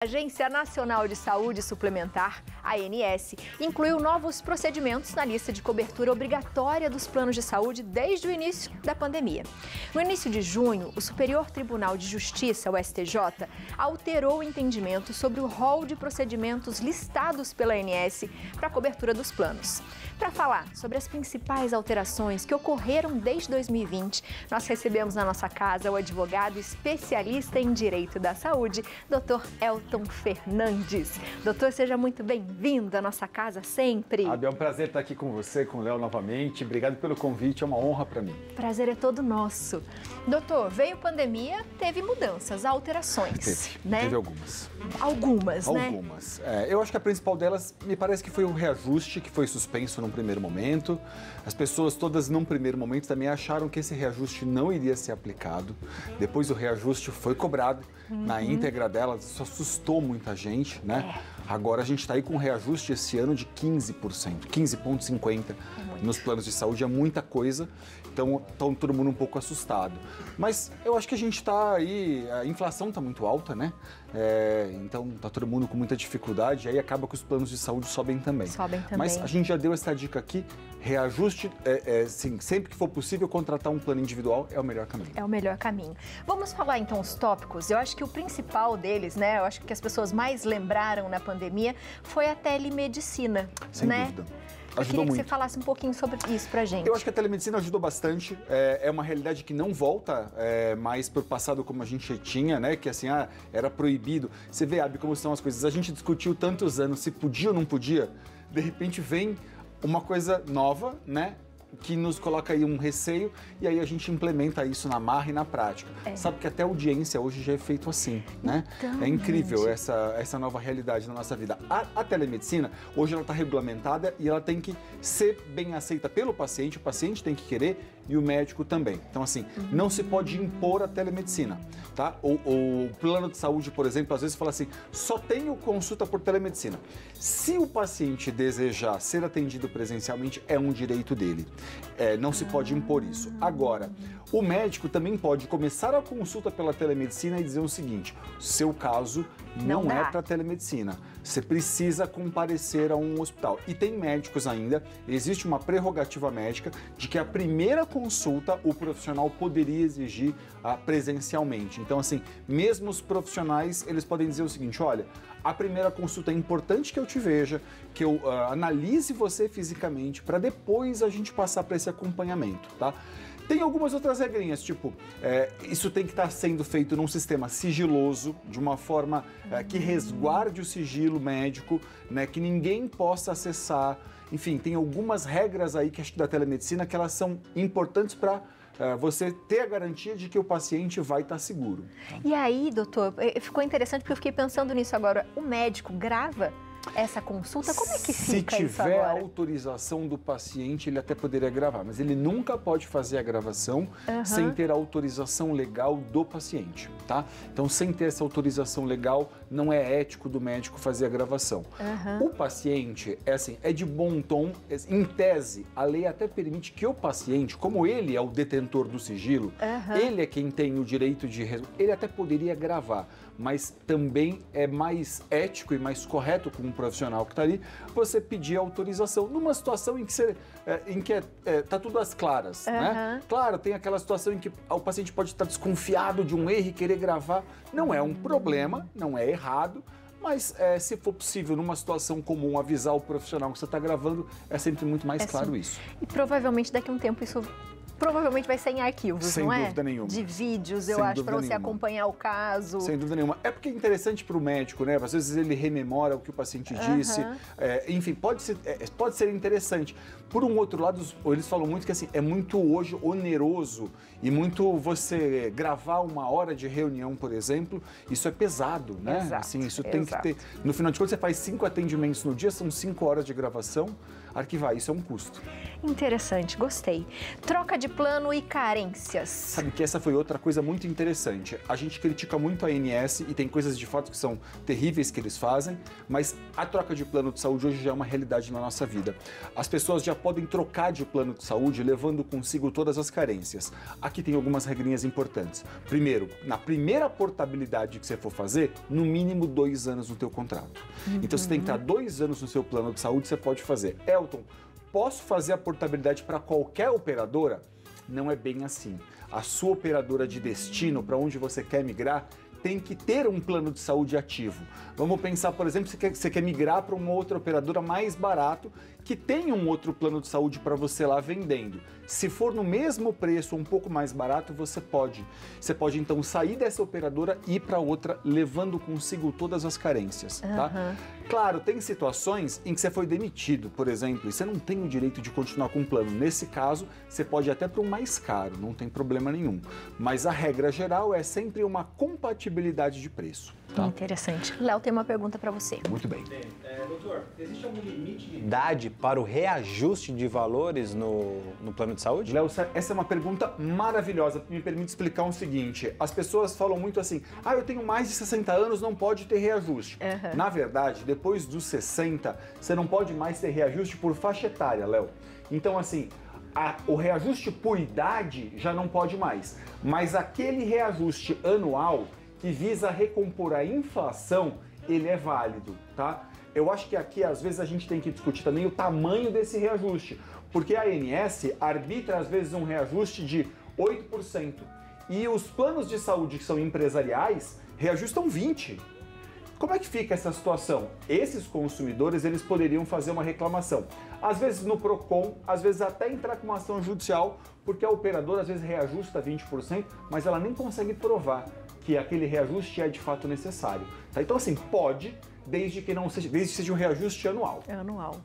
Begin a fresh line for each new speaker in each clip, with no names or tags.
A Agência Nacional de Saúde Suplementar, ANS, incluiu novos procedimentos na lista de cobertura obrigatória dos planos de saúde desde o início da pandemia. No início de junho, o Superior Tribunal de Justiça, o STJ, alterou o entendimento sobre o rol de procedimentos listados pela ANS para a cobertura dos planos. Para falar sobre as principais alterações que ocorreram desde 2020, nós recebemos na nossa casa o advogado especialista em Direito da Saúde, Dr. Elton Fernandes. Doutor, seja muito bem-vindo à nossa casa sempre.
É um prazer estar aqui com você, com o Léo novamente. Obrigado pelo convite, é uma honra para mim.
Prazer é todo nosso. Doutor, veio pandemia, teve mudanças, alterações, né?
Teve algumas.
Algumas, né?
Algumas. Eu acho que a principal delas, me parece que foi o reajuste que foi suspenso num primeiro momento. As pessoas todas, num primeiro momento, também acharam que esse reajuste não iria ser aplicado. Depois o reajuste foi cobrado na íntegra dela, isso assustou muita gente, né? Agora a gente está aí com um reajuste esse ano de 15%, 15,50% nos planos de saúde, é muita coisa, então todo mundo um pouco assustado. Mas eu acho que a gente está aí, a inflação está muito alta, né? Então está todo mundo com muita dificuldade, aí acaba que os planos de saúde sobem também.
Sobem também.
Mas a gente já deu essa dica aqui, reajuste, sim, sempre que for possível contratar um plano individual é o melhor caminho.
É o melhor caminho. Vamos falar então os tópicos. Eu acho que o principal deles, né, eu acho que as pessoas mais lembraram na pandemia foi a telemedicina,
Sem
né?
dúvida.
Eu queria que
muito.
você falasse um pouquinho sobre isso pra gente.
Eu acho que a telemedicina ajudou bastante, é uma realidade que não volta mais para o passado como a gente tinha, né? Que assim, era proibido. Você vê, Abby, como são as coisas. A gente discutiu tantos anos se podia ou não podia, de repente vem uma coisa nova, né? Que nos coloca aí um receio e aí a gente implementa isso na marra e na prática. Sabe que até a audiência hoje já é feito assim, né?
Então,
é incrível essa nova realidade na nossa vida. A telemedicina, hoje ela está regulamentada e ela tem que ser bem aceita pelo paciente, o paciente tem que querer e o médico também. Então assim, não se pode impor a telemedicina, tá? O plano de saúde, por exemplo, às vezes fala assim, só tenho consulta por telemedicina. Se o paciente desejar ser atendido presencialmente, é um direito dele. Não se pode impor isso. Agora, o médico também pode começar a consulta pela telemedicina e dizer o seguinte, seu caso não é para telemedicina, você precisa comparecer a um hospital. E tem médicos ainda, existe uma prerrogativa médica de que a primeira consulta o profissional poderia exigir presencialmente. Então assim, mesmo os profissionais, eles podem dizer o seguinte, olha, a primeira consulta é importante que eu te veja, que eu analise você fisicamente, para depois a gente passar para esse acompanhamento, tá? Tem algumas outras regrinhas, tipo, isso tem que estar sendo feito num sistema sigiloso, de uma forma que resguarde o sigilo médico, né, que ninguém possa acessar. Enfim, tem algumas regras aí que acho que da telemedicina que elas são importantes para você ter a garantia de que o paciente vai estar seguro.
E aí, doutor, ficou interessante porque eu fiquei pensando nisso agora. O médico grava essa consulta? Como é que fica isso agora?
Se tiver a autorização do paciente, ele até poderia gravar, mas ele nunca pode fazer a gravação sem ter a autorização legal do paciente, tá? Então, sem ter essa autorização legal, não é ético do médico fazer a gravação. O paciente, é de bom tom, em tese, a lei até permite que o paciente, como ele é o detentor do sigilo, ele é quem tem o direito de... Ele até poderia gravar, mas também é mais ético e mais correto com um profissional que está ali, você pedir autorização numa situação em que tá tudo às claras, né? Claro, tem aquela situação em que o paciente pode estar desconfiado de um erro e querer gravar. Não é um problema, não é errado, mas se for possível, numa situação comum, avisar o profissional que você está gravando, é sempre muito mais claro isso.
E provavelmente daqui a um tempo isso... Provavelmente vai ser em arquivos, não é?
Sem dúvida nenhuma.
De vídeos, eu acho, para você acompanhar o caso.
Sem dúvida nenhuma. É porque é interessante para o médico, né? Às vezes ele rememora o que o paciente disse. Enfim, pode ser interessante. Por um outro lado, eles falam muito que assim, é muito hoje oneroso e muito você gravar uma hora de reunião, por exemplo, isso é pesado, né?
Exato,
assim, isso tem que ter... No final de contas, você faz 5 atendimentos no dia, são 5 horas de gravação. arquivar. Isso é um custo.
Interessante, gostei. Troca de plano e carências.
Sabe que essa foi outra coisa muito interessante. A gente critica muito a ANS e tem coisas de fato que são terríveis que eles fazem, mas a troca de plano de saúde hoje já é uma realidade na nossa vida. As pessoas já podem trocar de plano de saúde levando consigo todas as carências. Aqui tem algumas regrinhas importantes. Primeiro, na primeira portabilidade que você for fazer, no mínimo 2 anos no teu contrato. Então você tem que estar 2 anos no seu plano de saúde, você pode fazer. Elton, posso fazer a portabilidade para qualquer operadora? Não é bem assim. A sua operadora de destino, para onde você quer migrar, tem que ter um plano de saúde ativo. Vamos pensar, por exemplo, você quer migrar para uma outra operadora mais barato, que tem um outro plano de saúde para você lá vendendo. Se for no mesmo preço, um pouco mais barato, você pode. Você pode então sair dessa operadora e ir para outra, levando consigo todas as carências, tá? Claro, tem situações em que você foi demitido, por exemplo, e você não tem o direito de continuar com o plano. Nesse caso, você pode ir até para um mais caro, não tem problema nenhum. Mas a regra geral é sempre uma compatibilidade de preço. Tá?
Interessante. Léo tem uma pergunta para você.
Muito bem.
Doutor, existe algum limite de idade para o reajuste de valores no plano de saúde?
Léo, essa é uma pergunta maravilhosa. Me permite explicar o seguinte. As pessoas falam muito assim, eu tenho mais de 60 anos, não pode ter reajuste. Na verdade, depois dos 60, você não pode mais ter reajuste por faixa etária, Léo. Então, assim, o reajuste por idade já não pode mais. Mas aquele reajuste anual que visa recompor a inflação, ele é válido, tá? Eu acho que aqui, às vezes, a gente tem que discutir também o tamanho desse reajuste, porque a ANS arbitra, às vezes, um reajuste de 8%, e os planos de saúde que são empresariais reajustam 20%. Como é que fica essa situação? Esses consumidores, eles poderiam fazer uma reclamação. Às vezes no PROCON, às vezes até entrar com uma ação judicial, porque a operadora, às vezes, reajusta 20%, mas ela nem consegue provar que aquele reajuste é de fato necessário. Tá? Então, assim, pode, desde que seja um reajuste anual.
Anual.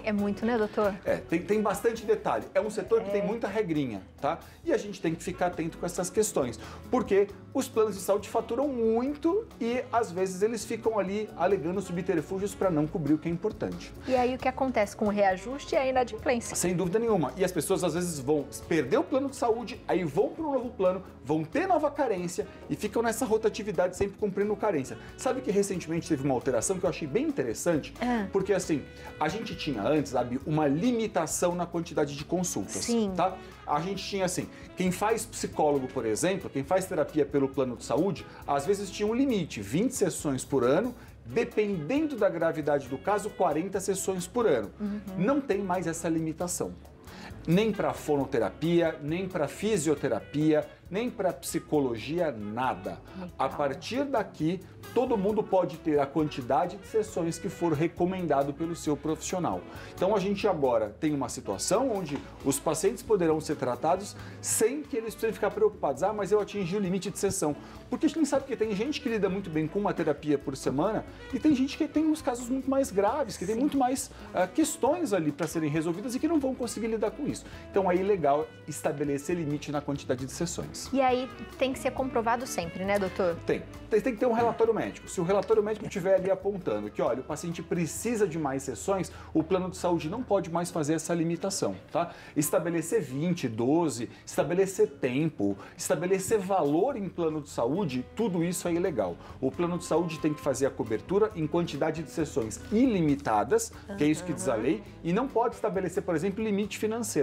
É muito, né, doutor?
Tem bastante detalhe. É um setor que tem muita regrinha, tá? E a gente tem que ficar atento com essas questões, porque os planos de saúde faturam muito e, às vezes, eles ficam ali alegando subterfúgios para não cobrir o que é importante.
E aí, o que acontece com o reajuste é a inadimplência.
Sem dúvida nenhuma. E as pessoas, às vezes, vão perder o plano de saúde, aí vão para um novo plano, vão ter nova carência e ficam nessa rotatividade sempre cumprindo carência. Sabe que recentemente teve uma alteração que eu achei bem interessante? Porque, assim, a gente tinha antes, sabe, uma limitação na quantidade de consultas.
Sim.
Tá? A gente tinha assim, quem faz psicólogo, por exemplo, quem faz terapia pelo plano de saúde, às vezes tinha um limite, 20 sessões por ano, dependendo da gravidade do caso, 40 sessões por ano. Não tem mais essa limitação. Nem para fonoterapia, nem para fisioterapia, nem para psicologia, nada. A partir daqui, todo mundo pode ter a quantidade de sessões que for recomendado pelo seu profissional. Então a gente agora tem uma situação onde os pacientes poderão ser tratados sem que eles precisem ficar preocupados. Mas eu atingi o limite de sessão. Porque a gente sabe que tem gente que lida muito bem com uma terapia por semana e tem gente que tem uns casos muito mais graves, que tem muito mais questões ali para serem resolvidas e que não vão conseguir lidar com isso. Então aí é legal estabelecer limite na quantidade de sessões.
E aí tem que ser comprovado sempre, né, doutor?
Tem que ter um relatório médico. Se o relatório médico estiver ali apontando que, olha, o paciente precisa de mais sessões, o plano de saúde não pode mais fazer essa limitação, tá? Estabelecer 20, 12, estabelecer tempo, estabelecer valor em plano de saúde, tudo isso é ilegal. O plano de saúde tem que fazer a cobertura em quantidade de sessões ilimitadas, que é isso que diz a lei, e não pode estabelecer, por exemplo, limite financeiro.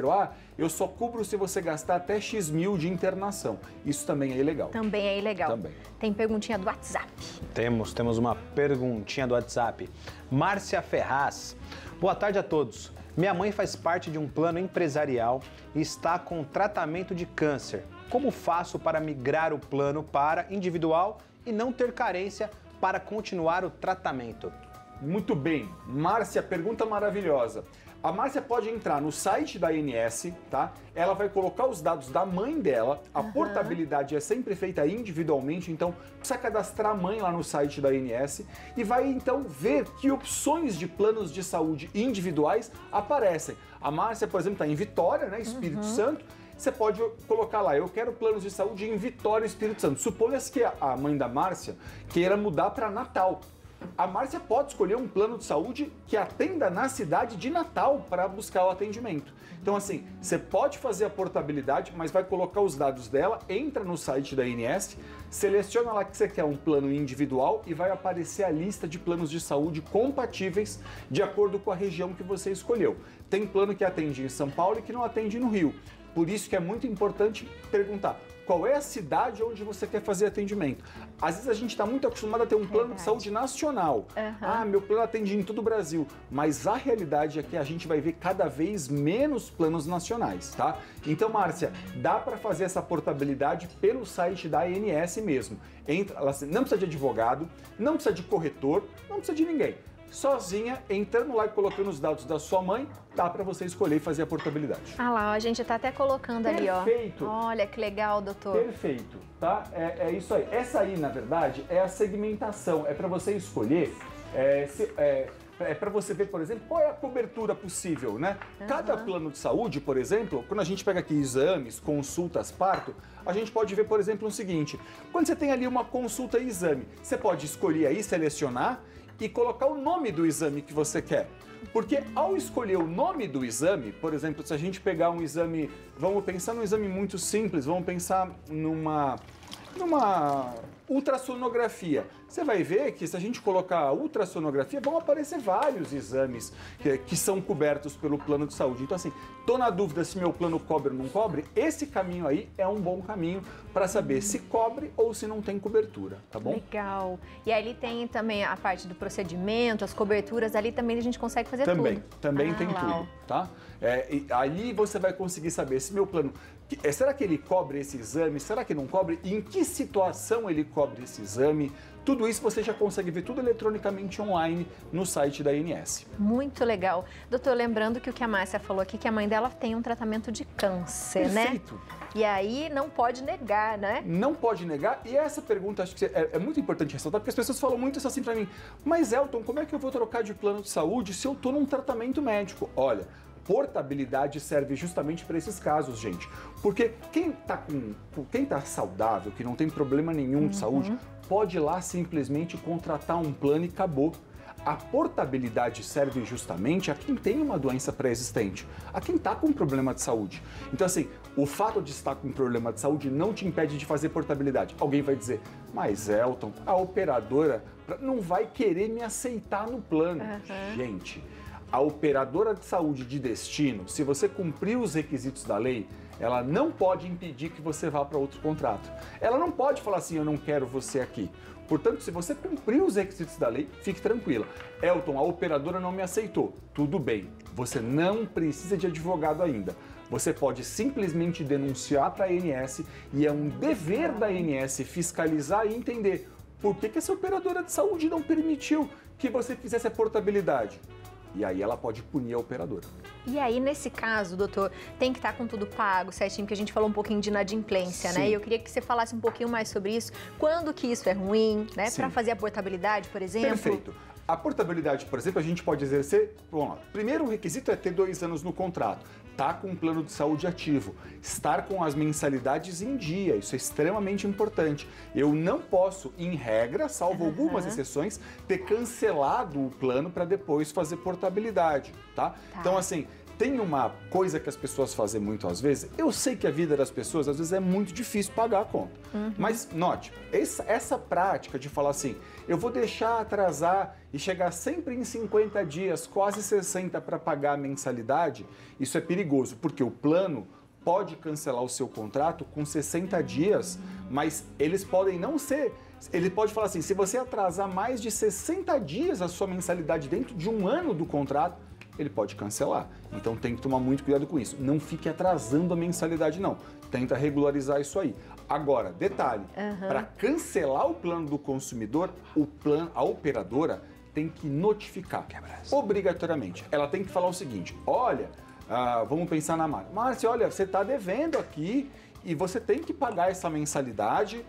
Eu só cubro se você gastar até X mil de internação. Isso também é ilegal.
Também é ilegal.
Também.
Tem perguntinha do WhatsApp.
Temos uma perguntinha do WhatsApp. Márcia Ferraz. Boa tarde a todos. Minha mãe faz parte de um plano empresarial e está com tratamento de câncer. Como faço para migrar o plano para individual e não ter carência para continuar o tratamento?
Muito bem. Márcia, pergunta maravilhosa. A Márcia pode entrar no site da ANS, tá? Ela vai colocar os dados da mãe dela, a portabilidade é sempre feita individualmente, então precisa cadastrar a mãe lá no site da ANS e vai então ver que opções de planos de saúde individuais aparecem. A Márcia, por exemplo, está em Vitória, né, Espírito Santo, você pode colocar lá, eu quero planos de saúde em Vitória, Espírito Santo. Suponha-se que a mãe da Márcia queira mudar para Natal. A Márcia pode escolher um plano de saúde que atenda na cidade de Natal para buscar o atendimento. Então, assim, você pode fazer a portabilidade, mas vai colocar os dados dela, entra no site da ANS, seleciona lá que você quer um plano individual e vai aparecer a lista de planos de saúde compatíveis de acordo com a região que você escolheu. Tem plano que atende em São Paulo e que não atende no Rio. Por isso que é muito importante perguntar qual é a cidade onde você quer fazer atendimento. Às vezes a gente está muito acostumado a ter um plano de saúde nacional. Ah, meu plano atende em todo o Brasil. Mas a realidade é que a gente vai ver cada vez menos planos nacionais, tá? Então, Márcia, dá para fazer essa portabilidade pelo site da ANS mesmo. Não precisa de advogado, não precisa de corretor, não precisa de ninguém. Sozinha, entrando lá e colocando os dados da sua mãe, dá para você escolher e fazer a portabilidade.
Ah lá, a gente tá até colocando ali, ó.
Perfeito.
Olha que legal, doutor.
Perfeito, tá? É isso aí. Essa aí, na verdade, é a segmentação. É para você escolher, é para você ver, por exemplo, qual é a cobertura possível, né? Cada plano de saúde, por exemplo, quando a gente pega aqui exames, consultas, parto, a gente pode ver, por exemplo, o seguinte. Quando você tem ali uma consulta e exame, você pode escolher aí, selecionar e colocar o nome do exame que você quer. Porque ao escolher o nome do exame, por exemplo, se a gente pegar um exame, vamos pensar num exame muito simples, vamos pensar numa ultrassonografia. Você vai ver que se a gente colocar ultrassonografia, vão aparecer vários exames que são cobertos pelo plano de saúde. Então, assim, tô na dúvida se meu plano cobre ou não cobre, esse caminho aí é um bom caminho para saber se cobre ou se não tem cobertura, tá bom?
Legal. E aí ele tem também a parte do procedimento, as coberturas, ali também a gente consegue fazer tudo.
Também tem tudo, tá? Ali você vai conseguir saber se meu plano... será que ele cobre esse exame? Será que não cobre? Em que situação ele cobre esse exame? Tudo isso você já consegue ver tudo eletronicamente online no site da ANS.
Muito legal. Doutor, lembrando que o que a Márcia falou aqui, que a mãe dela tem um tratamento de câncer,
Perfeito.
Né? E aí não pode negar, né?
Não pode negar. E essa pergunta acho que é muito importante ressaltar, porque as pessoas falam muito assim pra mim, mas Elton, como é que eu vou trocar de plano de saúde se eu tô num tratamento médico? Olha, portabilidade serve justamente para esses casos, gente. Porque quem tá saudável, que não tem problema nenhum de saúde, pode ir lá simplesmente contratar um plano e acabou. A portabilidade serve justamente a quem tem uma doença pré-existente, a quem está com um problema de saúde. Então, assim, o fato de estar com um problema de saúde não te impede de fazer portabilidade. Alguém vai dizer, mas Elton, a operadora não vai querer me aceitar no plano. Gente, a operadora de saúde de destino, se você cumprir os requisitos da lei, ela não pode impedir que você vá para outro contrato. Ela não pode falar assim, eu não quero você aqui. Portanto, se você cumprir os requisitos da lei, fique tranquila. Elton, a operadora não me aceitou. Tudo bem, você não precisa de advogado ainda. Você pode simplesmente denunciar para a ANS e é um dever da ANS fiscalizar e entender por que essa operadora de saúde não permitiu que você fizesse a portabilidade. E aí ela pode punir a operadora.
E aí, nesse caso, doutor, tem que estar com tudo pago, certinho, porque a gente falou um pouquinho de inadimplência, né? E eu queria que você falasse um pouquinho mais sobre isso. Quando que isso é ruim, né? Para fazer a portabilidade, por exemplo?
Perfeito. A portabilidade, por exemplo, a gente pode exercer... Vamos lá. Primeiro, o requisito é ter 2 anos no contrato. Estar com um plano de saúde ativo. Estar com as mensalidades em dia. Isso é extremamente importante. Eu não posso, em regra, salvo algumas exceções, ter cancelado o plano para depois fazer portabilidade, tá? Então, assim... Tem uma coisa que as pessoas fazem muito às vezes, eu sei que a vida das pessoas às vezes é muito difícil pagar a conta, mas note, essa prática de falar assim, eu vou deixar atrasar e chegar sempre em 50 dias, quase 60 para pagar a mensalidade, isso é perigoso, porque o plano pode cancelar o seu contrato com 60 dias, mas eles podem não ser... Ele pode falar assim, se você atrasar mais de 60 dias a sua mensalidade dentro de 1 ano do contrato, ele pode cancelar. Então tem que tomar muito cuidado com isso. Não fique atrasando a mensalidade, não. Tenta regularizar isso aí. Agora, detalhe, para cancelar o plano do consumidor, a operadora tem que notificar, obrigatoriamente. Ela tem que falar o seguinte, olha, vamos pensar na Márcia. Márcia, olha, você está devendo aqui e você tem que pagar essa mensalidade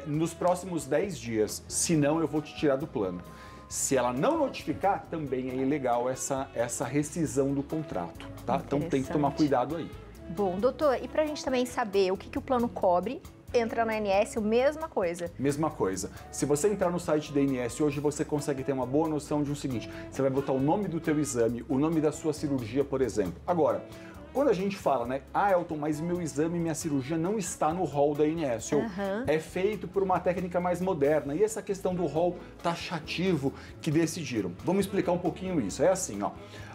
nos próximos 10 dias, senão eu vou te tirar do plano. Se ela não notificar, também é ilegal essa rescisão do contrato, tá? Então tem que tomar cuidado aí.
Bom, doutor, e para a gente também saber o que o plano cobre entra na ANS, a mesma coisa.
Mesma coisa. Se você entrar no site da ANS hoje, você consegue ter uma boa noção de um seguinte, você vai botar o nome do teu exame, o nome da sua cirurgia, por exemplo. Agora, quando a gente fala, né, Elton, mas meu exame, minha cirurgia não está no rol da ANS, ou é feito por uma técnica mais moderna, e essa questão do rol taxativo que decidiram. Vamos explicar um pouquinho isso. É assim, ó,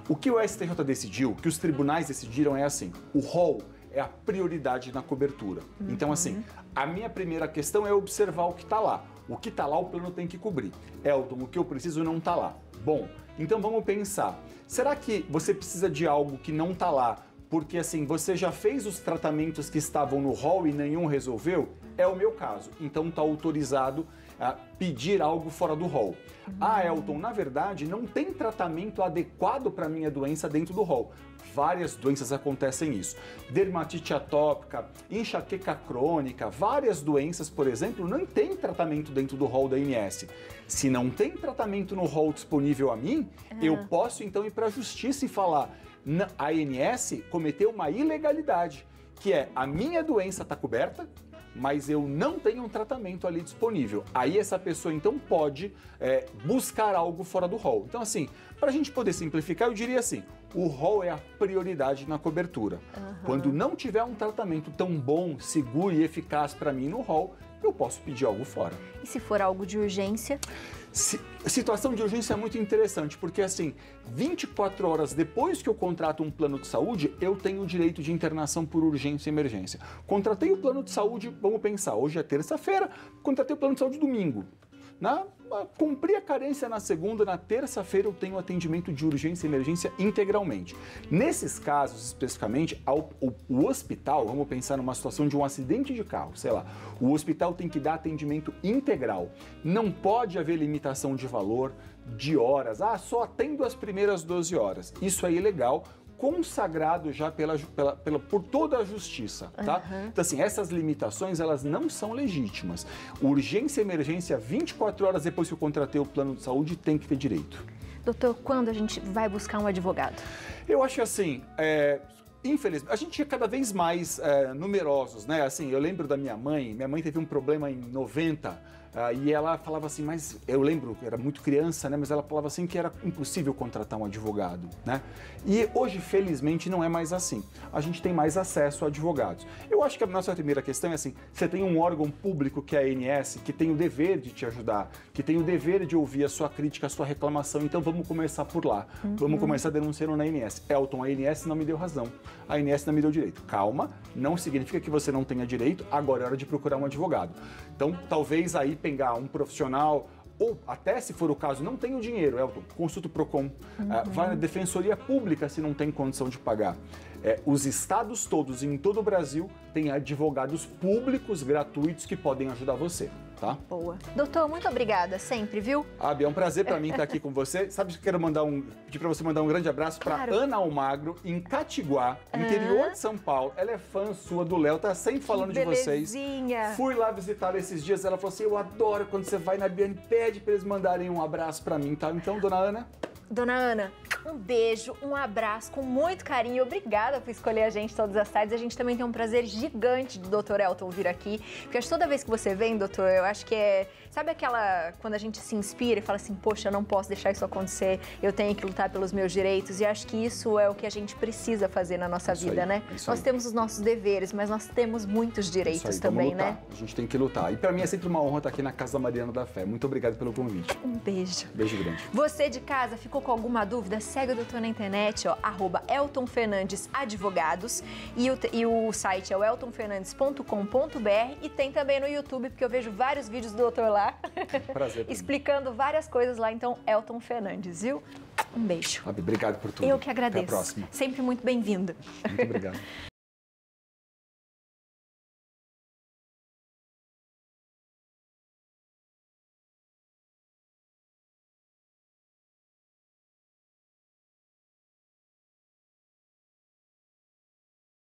o que o STJ decidiu, o que os tribunais decidiram é assim, o rol é a prioridade na cobertura. Então, assim, a minha primeira questão é observar o que está lá. O que está lá, o plano tem que cobrir. Elton, o que eu preciso não está lá. Bom, então vamos pensar. Será que você precisa de algo que não está lá porque, assim, você já fez os tratamentos que estavam no rol e nenhum resolveu? É o meu caso. Então, está autorizado a pedir algo fora do rol. Elton, na verdade, não tem tratamento adequado para a minha doença dentro do rol. Várias doenças acontecem isso. Dermatite atópica, enxaqueca crônica, várias doenças, por exemplo, não tem tratamento dentro do rol da ANS. Se não tem tratamento no rol disponível a mim, eu posso então ir para a justiça e falar, a ANS cometeu uma ilegalidade, que é a minha doença está coberta, mas eu não tenho um tratamento ali disponível. Aí essa pessoa então pode buscar algo fora do rol. Então assim, para a gente poder simplificar, eu diria assim, o rol é a prioridade na cobertura. Quando não tiver um tratamento tão bom, seguro e eficaz para mim no rol, eu posso pedir algo fora.
E se for algo de urgência?
Situação de urgência é muito interessante, porque assim, 24 horas depois que eu contrato um plano de saúde, eu tenho o direito de internação por urgência e emergência. Contratei o plano de saúde, vamos pensar, hoje é terça-feira, contratei o plano de saúde domingo. Cumpri a carência na segunda, na terça-feira eu tenho atendimento de urgência e emergência integralmente. Nesses casos, especificamente, o hospital, vamos pensar numa situação de um acidente de carro, sei lá, o hospital tem que dar atendimento integral. Não pode haver limitação de valor, de horas, só atendo as primeiras 12 horas. Isso é ilegal, consagrado já por toda a justiça, tá? Então assim, essas limitações, elas não são legítimas. Urgência e emergência, 24 horas depois que eu contratei o plano de saúde, tem que ter direito.
Doutor, quando a gente vai buscar um advogado?
Eu acho que assim, infelizmente, a gente é cada vez mais numerosos, né? Assim, eu lembro da minha mãe teve um problema em 90, e ela falava assim, mas eu lembro, era muito criança, né? Mas ela falava assim que era impossível contratar um advogado, né? E hoje, felizmente, não é mais assim. A gente tem mais acesso a advogados. Eu acho que a nossa primeira questão é assim, você tem um órgão público que é a ANS, que tem o dever de te ajudar, que tem o dever de ouvir a sua crítica, a sua reclamação, então vamos começar por lá. Vamos começar denunciando na ANS. Elton, a ANS não me deu razão. A ANS não me deu direito. Calma, não significa que você não tenha direito, agora é hora de procurar um advogado. Então, talvez aí pegar um profissional, ou até se for o caso, não tem o dinheiro, Elton, consulta o PROCON, vai na Defensoria Pública se não tem condição de pagar. Os estados todos, em todo o Brasil, têm advogados públicos gratuitos que podem ajudar você, tá?
Boa. Doutor, muito obrigada, sempre, viu?
É um prazer para mim estar aqui com você. Sabe que eu quero pedir para você mandar um grande abraço para Ana Almagro, em Catiguá, interior de São Paulo. Ela é fã sua do Léo, tá sempre falando de vocês. Fui lá visitar esses dias, ela falou assim, eu adoro quando você vai na Biane, pede para eles mandarem um abraço para mim, tá? Então, dona Ana...
Dona Ana, um beijo, um abraço com muito carinho. Obrigada por escolher a gente todas as tardes. A gente também tem um prazer gigante do Dr. Elton vir aqui. Porque acho que toda vez que você vem, doutor, eu acho que sabe aquela... Quando a gente se inspira e fala assim, poxa, eu não posso deixar isso acontecer, eu tenho que lutar pelos meus direitos. E acho que isso é o que a gente precisa fazer na nossa vida, né? Nós temos os nossos deveres, mas nós temos muitos direitos também, né?
A gente tem que lutar. E para mim é sempre uma honra estar aqui na Casa da Mariana da Fé. Muito obrigado pelo convite.
Um beijo.
Beijo grande.
Você de casa ficou com alguma dúvida? Segue o doutor na internet, ó, @EltonFernandesAdvogados, e o site é o eltonfernandes.com.br, e tem também no YouTube, porque eu vejo vários vídeos do doutor lá,
prazer,
explicando várias coisas lá. Então, Elton Fernandes, viu? Um beijo.
Obrigado por tudo.
Eu que agradeço.
Até a próxima.
Sempre muito bem-vindo.
Muito obrigado.